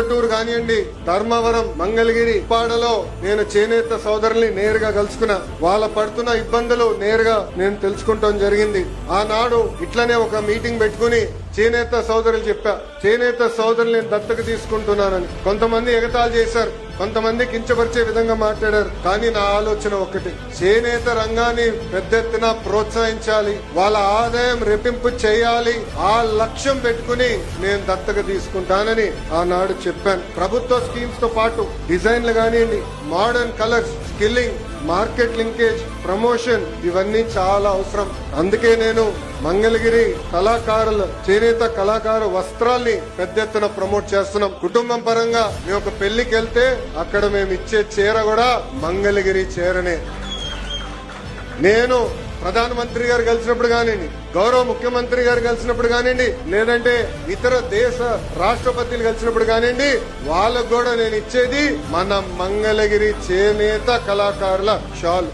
ప్రొద్దుటూరు కానివ్వండి, ధర్మవరం, మంగళగిరి, ఉప్పాడలో నేను చేనేత సోదరుల్ని నేరుగా కలుసుకున్నా. వాళ్ళ పడుతున్న ఇబ్బందులు నేరుగా నేను తెలుసుకుంటాం జరిగింది. ఆనాడు ఇట్లనే ఒక మీటింగ్ పెట్టుకుని చేనేత సోదరులు చెప్పా, చేనేత సోదరులు నేను దత్తత తీసుకుంటున్నానని. కొంతమంది ఎగతాళి చేశారు, కొంతమంది కించపరిచే విధంగా మాట్లాడారు. కానీ నా ఆలోచన ఒకటి, చేనేత రంగాన్ని పెద్ద ఎత్తున ప్రోత్సహించాలి, వాళ్ళ ఆదాయం రెట్టింపు చేయాలి. ఆ లక్ష్యం పెట్టుకుని నేను దత్తత తీసుకుంటానని ఆనాడు చెప్పాను. ప్రభుత్వ స్కీమ్స్ తో పాటు డిజైన్లు కానివ్వండి, modern colours, skilling, market linkage, promotion ఇవన్నీ చాలా అవసరం. అందుకే నేను మంగళగిరి కళాకారుల చేనేత కళాకారు వస్త్రాల్ని పెద్ద ఎత్తున ప్రమోట్ చేస్తున్నాం. కుటుంబం పరంగా మేము ఒక పెళ్లికి వెళ్తే అక్కడ మేము ఇచ్చే చీర కూడా మంగళగిరి చీరనే. నేను ప్రధానమంత్రి గారు కలిసినప్పుడు కానివ్వండి, గౌరవ ముఖ్యమంత్రి గారు కలిసినప్పుడు కానివ్వండి, లేదంటే ఇతర దేశ రాష్ట్రపతులు కలిసినప్పుడు కానివ్వండి, వాళ్ళకు కూడా నేను ఇచ్చేది మన మంగళగిరి చేనేత కళాకారుల షాల్.